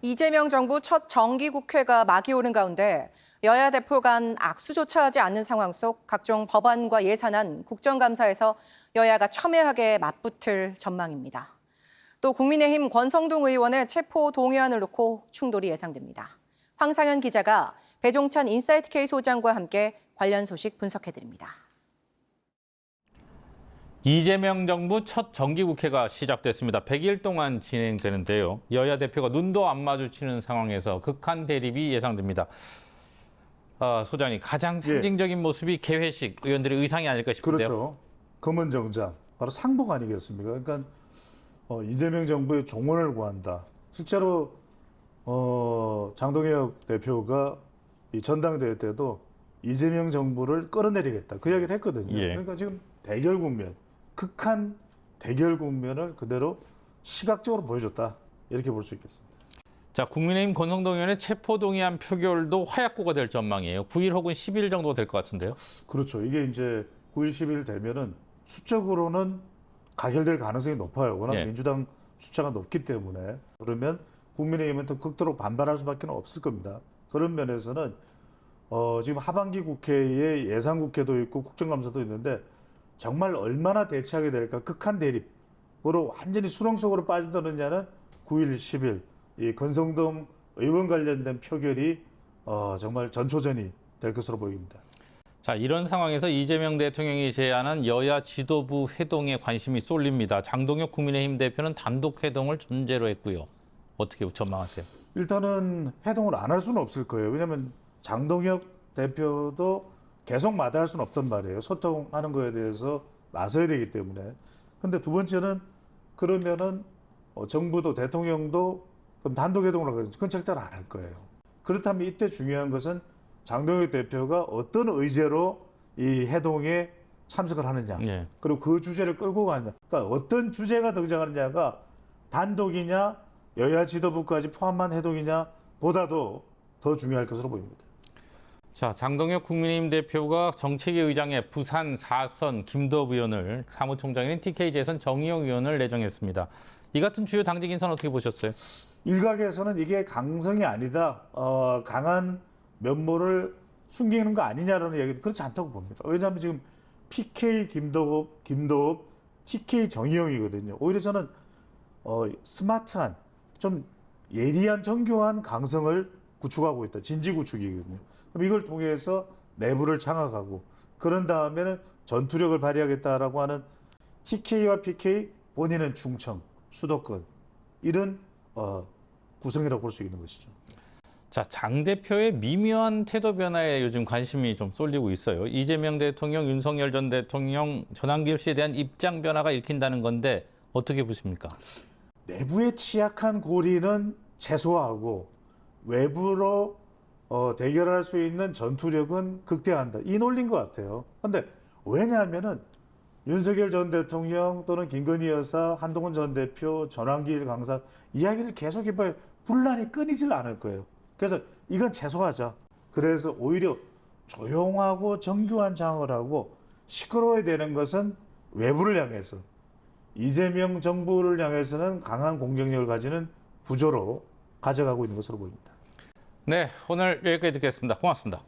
이재명 정부 첫 정기국회가 막이 오른 가운데 여야 대표 간 악수조차 하지 않는 상황 속 각종 법안과 예산안, 국정감사에서 여야가 첨예하게 맞붙을 전망입니다. 또 국민의힘 권성동 의원의 체포 동의안을 놓고 충돌이 예상됩니다. 황상현 기자가 배종찬 인사이트 K 소장과 함께 관련 소식 분석해드립니다. 이재명 정부 첫 정기국회가 시작됐습니다. 100일 동안 진행되는데요. 여야 대표가 눈도 안 마주치는 상황에서 극한 대립이 예상됩니다. 소장님, 가장 상징적인 모습이 개회식 의원들의 의상이 아닐까 싶은데요. 그렇죠. 검은 정장, 바로 상복 아니겠습니까? 그러니까 이재명 정부의 종언을 구한다. 실제로 장동혁 대표가 이 전당대회 때도 이재명 정부를 끌어내리겠다. 그 이야기를 했거든요. 예. 그러니까 지금 대결 국면, 극한 대결 국면을 그대로 시각적으로 보여줬다. 이렇게 볼 수 있겠습니다. 자, 국민의힘 권성동 의원의 체포동의안 표결도 화약고가 될 전망이에요. 9일 혹은 10일 정도 될 것 같은데요. 그렇죠. 이게 이제 9일, 10일 되면은 수적으로는 가결될 가능성이 높아요. 워낙 예. 민주당 숫자가 높기 때문에. 그러면 국민의힘은 또 극도로 반발할 수밖에 없을 겁니다. 그런 면에서는 지금 하반기 국회에 예산국회도 있고 국정감사도 있는데 정말 얼마나 대치하게 될까, 극한 대립으로 완전히 수렁 속으로 빠져드느냐는 9일, 10일 이 권성동 의원 관련된 표결이 정말 전초전이 될 것으로 보입니다. 자, 이런 상황에서 이재명 대통령이 제안한 여야 지도부 회동에 관심이 쏠립니다. 장동혁 국민의힘 대표는 단독 회동을 전제로 했고요. 어떻게 전망하세요? 일단은 회동을 안 할 수는 없을 거예요. 왜냐하면 장동혁 대표도 계속 마다할 수는 없단 말이에요. 소통하는 거에 대해서 나서야 되기 때문에. 근데 두 번째는 그러면은 정부도 대통령도 그럼 단독 회동을 하거든요. 그건 절대로 안 할 거예요. 그렇다면 이때 중요한 것은 장동혁 대표가 어떤 의제로 이 회동에 참석을 하느냐. 예. 그리고 그 주제를 끌고 가느냐. 그러니까 어떤 주제가 등장하느냐가 단독이냐 여야 지도부까지 포함한 회동이냐 보다도 더 중요할 것으로 보입니다. 자, 장동혁 국민의힘 대표가 정책위 의장에 부산 4선 김도읍 의원을, 사무총장인 TK 재선 정의용 의원을 내정했습니다. 이 같은 주요 당직 인선 어떻게 보셨어요? 일각에서는 이게 강성이 아니다, 강한 면모를 숨기는 거 아니냐라는 얘기는 그렇지 않다고 봅니다. 왜냐하면 지금 PK 김도읍, TK 정의용이거든요. 오히려 저는 스마트한, 좀 예리한, 정교한 강성을 구축하고 있다. 진지 구축이거든요. 그럼 이걸 통해서 내부를 장악하고 그런 다음에는 전투력을 발휘하겠다라고 하는 TK와 PK, 본인은 충청, 수도권, 이런 구성이라고 볼 수 있는 것이죠. 자, 장 대표의 미묘한 태도 변화에 요즘 관심이 좀 쏠리고 있어요. 이재명 대통령, 윤석열 전 대통령 전환길 씨에 대한 입장 변화가 읽힌다는 건데 어떻게 보십니까? 내부에 취약한 고리는 최소화하고 외부로 대결할 수 있는 전투력은 극대화한다. 이 논리인 것 같아요. 그런데 왜냐하면은 윤석열 전 대통령 또는 김건희 여사, 한동훈 전 대표, 전환길 강사 이야기를 계속 해봐야 분란이 끊이질 않을 거예요. 그래서 이건 최소화하자. 그래서 오히려 조용하고 정교한 장을 하고 시끄러워야 되는 것은 외부를 향해서, 이재명 정부를 향해서는 강한 공격력을 가지는 구조로 가져가고 있는 것으로 보입니다. 네, 오늘 여기까지 듣겠습니다. 고맙습니다.